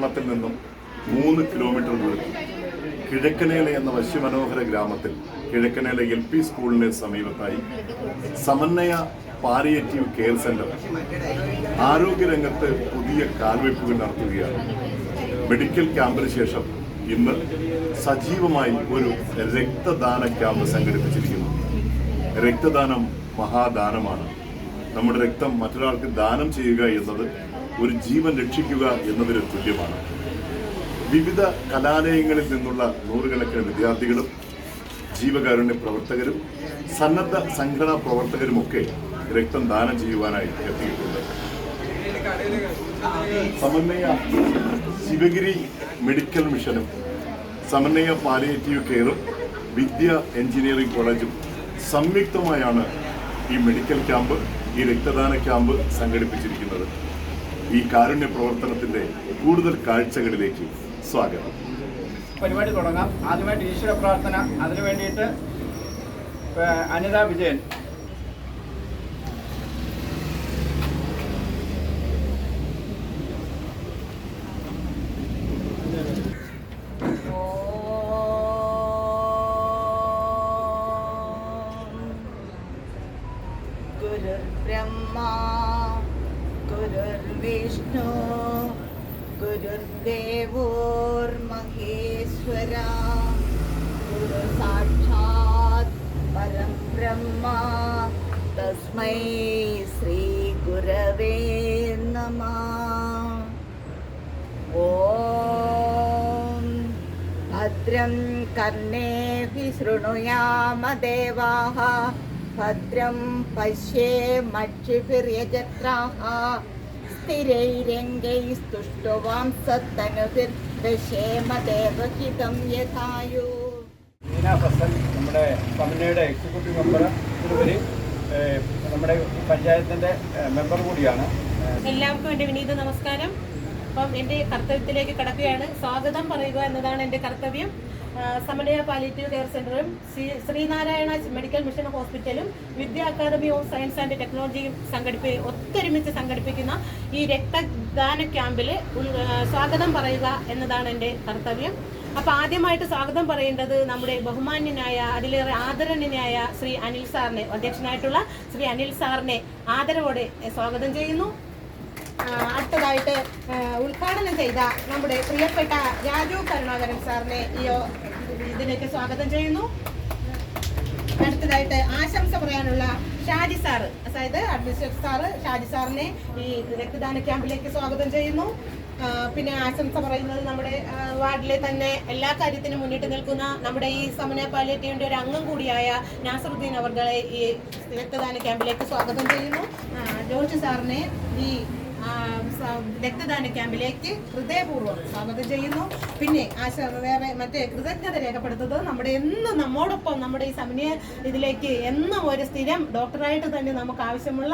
പട്ടണത്തിൽ നിന്നും 3 കിലോമീറ്റർ ദൂരത്തിൽ കിഴക്കനേല എന്ന വശ്യമനോഹര ഗ്രാമത്തിൽ കിഴക്കനേല LP സ്കൂളിന് സമീപത്തായി സമന്വയ പാലിയേറ്റീവ് കെയർ സെന്റർ ആരോഗ്യരംഗത്ത് പുതിയ കാൽവയ്പുകൾ നടത്തുകയാണ്. മെഡിക്കൽ ക്യാമ്പിന് ശേഷം ഇന്ന് സജീവമായി ഒരു രക്തദാന ക്യാമ്പ് സംഘടിപ്പിച്ചിരിക്കുന്നു. രക്തദാനം മഹാദാനമാണ്. നമ്മുടെ രക്തം മറ്റൊരാൾക്ക് ദാനം ചെയ്യുക എന്നത് ഒരു ജീവൻ രക്ഷിക്കുക എന്നതിന് തുല്യമാണ്. വിവിധ കലാലയങ്ങളിൽ നിന്നുള്ള നൂറുകണക്കിന് വിദ്യാർത്ഥികളും ജീവകാരുണ്യ പ്രവർത്തകരും സന്നദ്ധ സംഘടനാ പ്രവർത്തകരുമൊക്കെ രക്തം ദാനം ചെയ്യുവാനായി എത്തിയിട്ടുണ്ട്. സമന്വയ ശിവഗിരി മെഡിക്കൽ മിഷനും സമന്വയ പാലിയേറ്റീവ് കെയറും വിദ്യ എഞ്ചിനീയറിംഗ് കോളേജും സംയുക്തമായാണ് ഈ മെഡിക്കൽ ക്യാമ്പ്, ഈ രക്തദാന ക്യാമ്പ് സംഘടിപ്പിച്ചിരിക്കുന്നത്. ഈ കാരുണ്യ പ്രവർത്തനത്തിന്റെ കൂടുതൽ കാഴ്ചകളിലേക്ക് സ്വാഗതം. പരിപാടി തുടങ്ങാം. ആദ്യമായിട്ട് ഈശ്വര പ്രാർത്ഥന, അതിനു വേണ്ടിയിട്ട് അനിത വിജയൻ. ഗുരുർബ്രഹ്മാ ഗുരുർവിഷ്ണു ഗുരുർദേവോർമഹേശ്വര ഗുരു സാക്ഷാത് പരബ്രഹ്മ തസ്മൈ ശ്രീ ഗുരവേ നമഃ. ഓം ഭദ്രം കർണേഭിः ശൃണുയാമ ദേവാः ഭദ്രം പശ്യേമക്ഷിഭിര്യജത്രാः സ്ഥിരൈരംഗൈസ്തുഷ്ടവാംസത്തനുഭിർദശേമ ദേവഹിതം യഥായു. മീന ഫസൽ നമ്മുടെ കമ്പനിയുടെ എക്സിക്യൂട്ടീവ് മെമ്പർ, ഇതുവരെ നമ്മുടെ പഞ്ചായത്തിൻ്റെ മെമ്പർ കൂടിയാണ്. എല്ലാവർക്കും എൻ്റെ വിനീത നമസ്കാരം. അപ്പം എൻ്റെ കർത്തവ്യത്തിലേക്ക് കടക്കുകയാണ്. സ്വാഗതം പറയുക എന്നതാണ് എൻ്റെ കർത്തവ്യം. സമന്വയ പാലിയേറ്റീവ് കെയർ സെന്ററും ശ്രീനാരായണ മെഡിക്കൽ മിഷൻ ഹോസ്പിറ്റലും വിദ്യ അക്കാദമി ഓഫ് സയൻസ് ആൻഡ് ടെക്നോളജിയും ഒത്തൊരുമിച്ച് സംഘടിപ്പിക്കുന്ന ഈ രക്തദാന ക്യാമ്പിൽ സ്വാഗതം പറയുക എന്നതാണ് എൻ്റെ കർത്തവ്യം. അപ്പോൾ ആദ്യമായിട്ട് സ്വാഗതം പറയേണ്ടത് നമ്മുടെ ബഹുമാന്യനായ, അതിലേറെ ആദരണീയനായ ശ്രീ അനിൽ സാറിനെ, അധ്യക്ഷനായിട്ടുള്ള ശ്രീ അനിൽ സാറിനെ ആദരവോടെ സ്വാഗതം ചെയ്യുന്നു. അടുത്തതായിട്ട് ഉദ്ഘാടനം ചെയ്ത നമ്മുടെ പ്രിയപ്പെട്ട രാജു കരുണാകരൻ സാറിനെ ഇതിലേക്ക് സ്വാഗതം ചെയ്യുന്നു. അടുത്തതായിട്ട് ആശംസ പറയാനുള്ള ഷാജി സാറ്, അതായത് അഡ്മിനിസ്ട്രേറ്റർ സാറ് ഷാജി സാറിനെ ഈ രക്തദാന ക്യാമ്പിലേക്ക് സ്വാഗതം ചെയ്യുന്നു. പിന്നെ ആശംസ പറയുന്നത് നമ്മുടെ വാർഡിലെ തന്നെ എല്ലാ കാര്യത്തിനും മുന്നിട്ട് നിൽക്കുന്ന നമ്മുടെ ഈ സമന്വയ പാലിയേറ്റീവിൻ്റെ ഒരു അംഗം കൂടിയായ നാസറുദ്ദീൻ അവർകളെ ഈ രക്തദാന ക്യാമ്പിലേക്ക് സ്വാഗതം ചെയ്യുന്നു. ജോർജ് സാറിനെ ഈ രക്തദാന ക്യാമ്പിലേക്ക് ഹൃദയപൂർവ്വം സ്വാഗതം ചെയ്യുന്നു. പിന്നെ വേറെ മറ്റേ കൃതജ്ഞത രേഖപ്പെടുത്തുന്നത് നമ്മുടെ എന്നും നമ്മോടൊപ്പം നമ്മുടെ ഈ സമന്വയ ഇതിലേക്ക് എന്നും ഒരു സ്ഥിരം ഡോക്ടറായിട്ട് തന്നെ നമുക്ക് ആവശ്യമുള്ള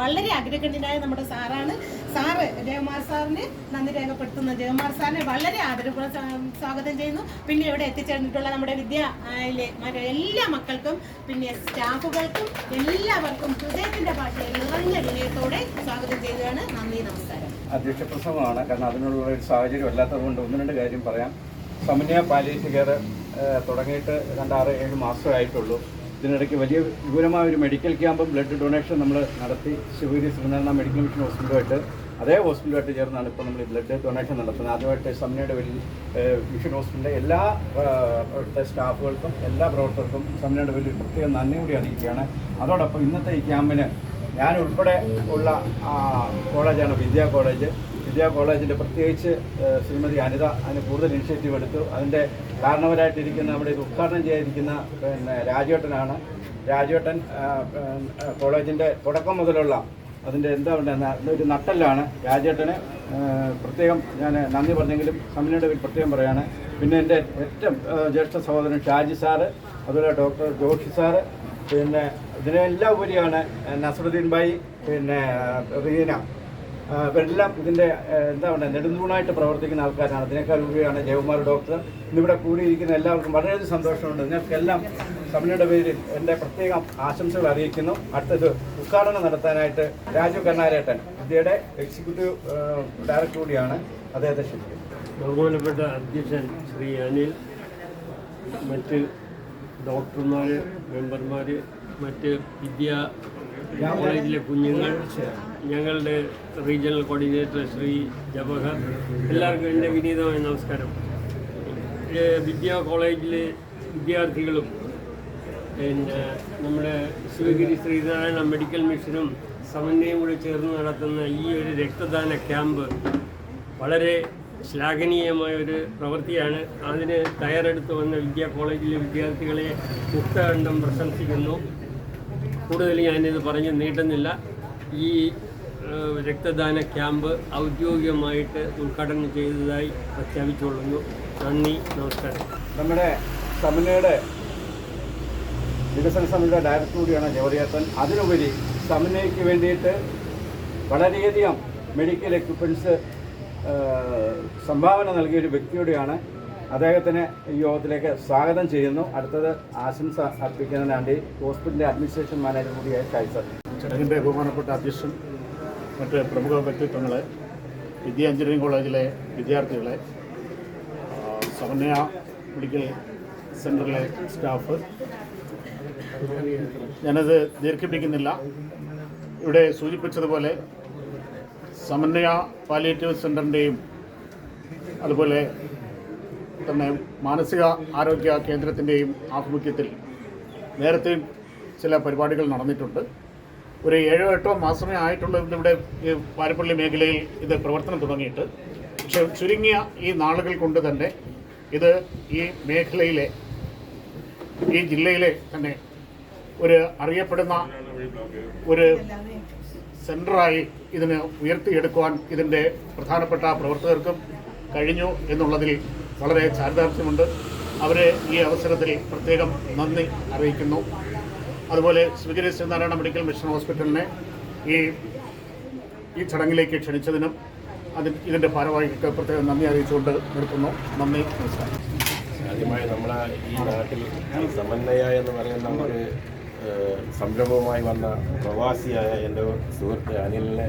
വളരെ അഗ്രഗണ്യനായ നമ്മുടെ സാറാണ്. സാറ് ജയകുമാർ സാറിന് നന്ദി രേഖപ്പെടുത്തുന്ന ജയകുമാർ സാറിനെ വളരെ ആദരപൂർവ്വം സ്വാഗതം ചെയ്യുന്നു. പിന്നെ ഇവിടെ എത്തിച്ചേർന്നിട്ടുള്ള നമ്മുടെ വിദ്യയിലെ എല്ലാ മക്കൾക്കും പിന്നെ സ്റ്റാഫുകൾക്കും എല്ലാവർക്കും ഹൃദയത്തിന്റെ ഭാഷയിൽ നിറഞ്ഞ വിനയത്തോടെ സ്വാഗതം ചെയ്യുകയാണ്. നന്ദി, നമസ്കാരം. അധ്യക്ഷ പ്രസംഗമാണ്, കാരണം അതിനുള്ള ഒരു സാഹചര്യം അല്ലാത്തതുകൊണ്ട് 1-2 കാര്യം പറയാം. സമന്വയ പാലിയേറ്റീവ് കെയർ തുടങ്ങിയിട്ട് 6-7 മാസമേ ആയിട്ടുള്ളൂ. ഇതിനിടയ്ക്ക് വലിയ വിപുലമായ ഒരു മെഡിക്കൽ ക്യാമ്പും ബ്ലഡ് ഡൊണേഷൻ നമ്മൾ നടത്തി. ശിവഗിരി ശ്രീനാരായണ മെഡിക്കൽ മിഷൻ ഹോസ്പിറ്റലുമായിട്ട് അതേ ഹോസ്പിറ്റലുമായിട്ട് ചേർന്നാണ് ഇപ്പോൾ നമ്മൾ ഈ ബ്ലഡ് ഡൊണേഷൻ നടത്തുന്നത്. ആദ്യമായിട്ട് സമന്വയയുടെ മിഷൻ ഹോസ്പിറ്റലിലെ എല്ലാ സ്റ്റാഫുകൾക്കും എല്ലാ പ്രവർത്തകർക്കും സമന്വയയുടെ വലിയ പ്രത്യേകം നന്ദി കൂടി അറിയിക്കുകയാണ്. അതോടൊപ്പം ഇന്നത്തെ ഈ ക്യാമ്പിന് ഞാൻ ഉൾപ്പെടെ ഉള്ള കോളേജാണ് വിദ്യാ കോളേജ്. വിദ്യാ കോളേജിൻ്റെ പ്രത്യേകിച്ച് ശ്രീമതി അനിത അതിന് കൂടുതൽ ഇനിഷ്യേറ്റീവ് എടുത്തു. അതിൻ്റെ കാരണവരായിട്ടിരിക്കുന്ന നമ്മുടെ ഇത് ഉദ്ഘാടനം ചെയ്തിരിക്കുന്ന രാജേട്ടനാണ്. രാജേട്ടൻ കോളേജിൻ്റെ തുടക്കം മുതലുള്ള അതിൻ്റെ എന്താ പറയുക ഒരു നട്ടെല്ലാണ്. രാജേട്ടന് പ്രത്യേകം ഞാൻ നന്ദി പറഞ്ഞെങ്കിലും സമന്വയയുടെ പ്രത്യേകം പറയുകയാണ്. പിന്നെ എൻ്റെ ഏറ്റവും ജ്യേഷ്ഠ സഹോദരൻ ഷാജി സാറ്, അതുപോലെ ഡോക്ടർ ജോഷി സാറ്, പിന്നെ ഇതിനെല്ലാം ഉപരിയാണ് നസറുദ്ദീൻ ഭായി, പിന്നെ റീന, ഇവരെല്ലാം ഇതിൻ്റെ എന്താ പറയുക നെടുന്തൂണായിട്ട് പ്രവർത്തിക്കുന്ന ആൾക്കാരാണ്. അതിനേക്കാൾ ഉപരിയാണ് ജയകുമാർ ഡോക്ടർ. ഇന്നിവിടെ കൂടിയിരിക്കുന്ന എല്ലാവർക്കും വളരെയധികം സന്തോഷമുണ്ട്. നിങ്ങൾക്കെല്ലാം സമന്വയയുടെ പേരിൽ എൻ്റെ പ്രത്യേകം ആശംസകൾ അറിയിക്കുന്നു. അടുത്തത് ഉദ്ഘാടനം നടത്താനായിട്ട് രാജു കരുണാകരൻ, വിദ്യയുടെ എക്സിക്യൂട്ടീവ് ഡയറക്ടർ കൂടിയാണ്, അദ്ദേഹത്തെ ക്ഷണിക്കുന്നു. ബഹുമാനപ്പെട്ട അധ്യക്ഷൻ ശ്രീ അനിൽ, മറ്റ് ഡോക്ടർമാർ, മെമ്പർമാർ, മറ്റ് കോളേജിലെ കുഞ്ഞുങ്ങൾ, ഞങ്ങളുടെ റീജിയണൽ കോർഡിനേറ്റർ ശ്രീ ജവഹർ, എല്ലാവർക്കും എൻ്റെ വിനീതമായ നമസ്കാരം. കോളേജിലെ വിദ്യാർത്ഥികളും പിന്നെ നമ്മുടെ ശിവഗിരി ശ്രീനാരായണ മെഡിക്കൽ മിഷനും സമന്വയം കൂടി ചേർന്ന് നടത്തുന്ന ഈ ഒരു രക്തദാന ക്യാമ്പ് വളരെ ശ്ലാഘനീയമായ ഒരു പ്രവൃത്തിയാണ്. അതിന് തയ്യാറെടുത്ത് വന്ന കോളേജിലെ വിദ്യാർത്ഥികളെ മുക്തകണ്ഠം പ്രശംസിക്കുന്നു. കൂടുതൽ ഞാനിത് പറഞ്ഞ് നീട്ടുന്നില്ല. ഈ രക്തദാന ക്യാമ്പ് ഔദ്യോഗികമായിട്ട് ഉദ്ഘാടനം ചെയ്തതായി പ്രഖ്യാപിച്ചുകൊള്ളുന്നു. നന്ദി, നമസ്കാരം. നമ്മുടെ സമന്വയയുടെ വികസന സമിതിയുടെ ഡയറക്ടർ കൂടിയാണ് ജവഹറിയാത്തൻ. അതിനുപരി സമന്വയയ്ക്ക് വേണ്ടിയിട്ട് വളരെയധികം മെഡിക്കൽ എക്യുപ്മെൻറ്റ്സ് സംഭാവന നൽകിയ ഒരു വ്യക്തിയോടെയാണ്. അദ്ദേഹത്തിന് ഈ യോഗത്തിലേക്ക് സ്വാഗതം ചെയ്യുന്നു. അടുത്തത് ആശംസ അർപ്പിക്കുന്നതിന് വേണ്ടി ഹോസ്പിറ്റലിലെ അഡ്മിനിസ്ട്രേഷൻ മാനേജർ കൂടിയായ ഷൈസർ. ചടങ്ങിൻ്റെ ബഹുമാനപ്പെട്ട അധ്യക്ഷൻ, മറ്റ് പ്രമുഖ വ്യക്തിത്വങ്ങളെ, എഞ്ചിനീയറിംഗ് കോളേജിലെ വിദ്യാർത്ഥികളെ, സമന്വയ മെഡിക്കൽ സെൻ്ററിലെ സ്റ്റാഫ്, ഞാനത് ദീർഘിപ്പിക്കുന്നില്ല. ഇവിടെ സൂചിപ്പിച്ചതുപോലെ സമന്വയ പാലിയേറ്റീവ് സെൻ്ററിൻ്റെയും അതുപോലെ തന്നെ മാനസിക ആരോഗ്യ കേന്ദ്രത്തിൻ്റെയും ആഭിമുഖ്യത്തിൽ നേരത്തെ ചില പരിപാടികൾ നടന്നിട്ടുണ്ട്. ഒരു 7-8 മാസമേ ആയിട്ടുള്ളൂ ഇവിടെ ഈ പാരിപ്പള്ളി മേഖലയിൽ ഇത് പ്രവർത്തനം തുടങ്ങിയിട്ട്. പക്ഷേ ചുരുങ്ങിയ ഈ നാളുകൾ കൊണ്ട് തന്നെ ഇത് ഈ മേഖലയിലെ, ഈ ജില്ലയിലെ തന്നെ ഒരു അറിയപ്പെടുന്ന ഒരു സെൻ്ററായി ഇതിനെ ഉയർത്തിയെടുക്കുവാൻ ഇതിൻ്റെ പ്രധാനപ്പെട്ട പ്രവർത്തകർക്കും കഴിഞ്ഞു എന്നുള്ളതിൽ വളരെ ചാരിതാർത്ഥ്യമുണ്ട്. അവരെ ഈ അവസരത്തിൽ പ്രത്യേകം നന്ദി അറിയിക്കുന്നു. അതുപോലെ ശിവഗിരി ശ്രീനാരായണ മെഡിക്കൽ മിഷൻ ഹോസ്പിറ്റലിനെ ഈ ചടങ്ങിലേക്ക് ക്ഷണിച്ചതിനും ഇതിൻ്റെ ഭാരവാഹികൾക്ക് പ്രത്യേകം നന്ദി അറിയിച്ചുകൊണ്ട് നിർത്തുന്നു. നന്ദി, നമസ്കാരം. ആദ്യമായി നമ്മളെ ഈ നാട്ടിൽ സമന്വയ എന്ന് പറയുന്ന ഒരു സംരംഭവുമായി വന്ന പ്രവാസിയായ എൻ്റെ സുഹൃത്ത് അനിലിനെ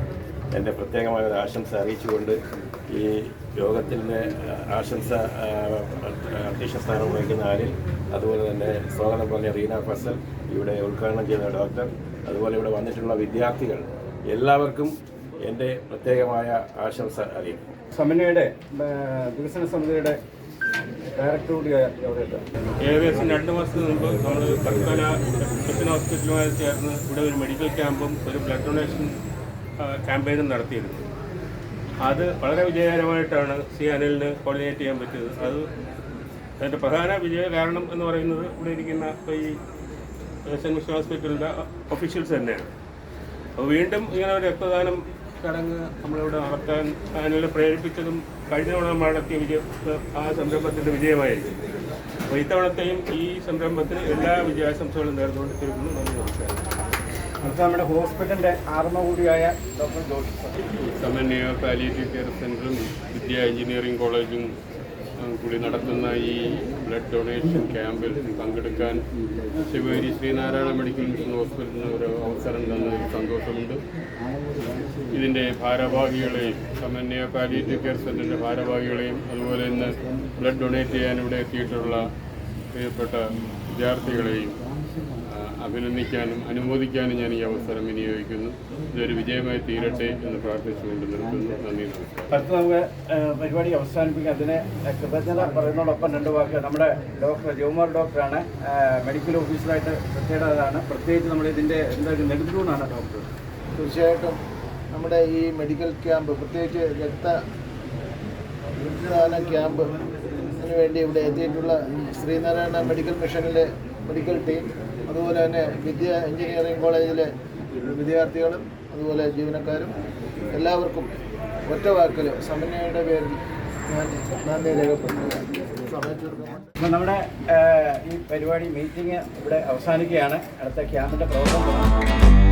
എൻ്റെ പ്രത്യേകമായ ഒരു ആശംസ അറിയിച്ചുകൊണ്ട് ഈ യോഗത്തിൻ്റെ ആശംസ അധ്യക്ഷ സ്ഥാനം വഹിക്കുന്ന അനിൽ, അതുപോലെ തന്നെ സ്വാഗതം പറഞ്ഞ റീന ഫസൽ, ഇവിടെ ഉദ്ഘാടനം ചെയ്ത ഡോക്ടർ, അതുപോലെ ഇവിടെ വന്നിട്ടുള്ള വിദ്യാർത്ഥികൾ, എല്ലാവർക്കും എൻ്റെ പ്രത്യേകമായ ആശംസ അറിയിക്കും. സമന്വയയുടെ വികസന സമിതിയുടെ ഡയറക്ടർ കൂടിയായ ഏകദേശം 2 മാസത്തിന് മുമ്പ് നമ്മൾ തൽക്കാല മിഷൻ ഹോസ്പിറ്റലുമായി ചേർന്ന് ഇവിടെ ഒരു മെഡിക്കൽ ക്യാമ്പും ഒരു ബ്ലഡ് ഡൊണേഷൻ ക്യാമ്പയിനും നടത്തിയിരുന്നു. അത് വളരെ വിജയകരമായിട്ടാണ് സി അനിലിന് കോർഡിനേറ്റ് ചെയ്യാൻ പറ്റിയത്. അതിൻ്റെ പ്രധാന വിജയ കാരണം എന്ന് പറയുന്നത് ഇവിടെ ഇരിക്കുന്ന ഈ മിഷൻ ഹോസ്പിറ്റലിൻ്റെ ഒഫീഷ്യൽസ് തന്നെയാണ്. അപ്പോൾ വീണ്ടും ഇങ്ങനെ ഒരു രക്തദാനം ചടങ്ങ് നമ്മളിവിടെ നടത്താൻ അനിലിനെ പ്രേരിപ്പിച്ചതും കഴിഞ്ഞ തവണ നമ്മൾ നടത്തിയ ആ സംരംഭത്തിൻ്റെ വിജയമായിരിക്കും. അപ്പോൾ ഇത്തവണത്തെയും ഈ സംരംഭത്തിന് എല്ലാ വിജയാശംസകളും നേർന്നുകൊണ്ട് തീർക്കുന്നു. നന്ദി, നമസ്കാരം. അടുത്ത നമ്മുടെ ഹോസ്പിറ്റലിൻ്റെ ആർമ കൂടിയായ ഡോക്ടർ ജോഷി. സമന്വയ പാലിയേറ്റീവ് കെയർ സെൻ്ററും എഞ്ചിനീയറിംഗ് കോളേജും കൂടി നടത്തുന്ന ഈ ബ്ലഡ് ഡൊണേഷൻ ക്യാമ്പിൽ പങ്കെടുക്കാൻ ശിവഗിരി ശ്രീനാരായണ മെഡിക്കൽ മിഷൻ ഹോസ്പിറ്റലിന് ഒരു അവസരം തന്നതിൽ സന്തോഷമുണ്ട്. ഇതിൻ്റെ ഭാരവാഹികളെയും, സമന്വയ പാലിയേറ്റീവ് കെയർ സെൻ്ററിൻ്റെ ഭാരവാഹികളെയും, അതുപോലെ ഇന്ന് ബ്ലഡ് ഡൊണേറ്റ് ചെയ്യാൻ ഇവിടെ എത്തിയിട്ടുള്ള പ്രിയപ്പെട്ട വിദ്യാർത്ഥികളെയും അഭിനന്ദിക്കാനും അനുമോദിക്കാനും ഞാൻ ഈ അവസരം വിനിയോഗിക്കുന്നു. ഇതൊരു വിജയമായി തീരട്ടെ എന്ന് പ്രാർത്ഥിച്ചുകൊണ്ട് നിർത്തുന്നു. നന്ദി, നമസ്കാരം. അടുത്ത് നമുക്ക് പരിപാടി അവസാനിപ്പിക്കാം. അതിന് കൃതജ്ഞത പറയുന്നതോടൊപ്പം 2 വാക്ക് നമ്മുടെ ഡോക്ടർ ജവഹർ ഡോക്ടറാണ്, മെഡിക്കൽ ഓഫീസറായിട്ട് പ്രത്യേകതയാണ്. പ്രത്യേകിച്ച് നമ്മൾ ഇതിൻ്റെ എന്തായാലും നെടുന്തൂണാണ് ഡോക്ടർ. തീർച്ചയായിട്ടും നമ്മുടെ ഈ മെഡിക്കൽ ക്യാമ്പ്, പ്രത്യേകിച്ച് രക്തദാന ക്യാമ്പിന് വേണ്ടി ഇവിടെ എത്തിയിട്ടുള്ള ശ്രീനാരായണ മെഡിക്കൽ മിഷനിലെ മെഡിക്കൽ ടീം, അതുപോലെ തന്നെ എഞ്ചിനീയറിംഗ് കോളേജിലെ വിദ്യാർത്ഥികളും അതുപോലെ ജീവനക്കാരും എല്ലാവർക്കും ഒറ്റ വാക്കിൽ സമന്വയയുടെ പേരിൽ ഞാൻ നന്ദി രേഖപ്പെടുത്തുന്നു. അപ്പോൾ നമ്മുടെ ഈ പരിപാടി മീറ്റിംഗ് ഇവിടെ അവസാനിക്കുകയാണ്. അടുത്ത ക്യാമ്പിൻ്റെ പ്രവർത്തനം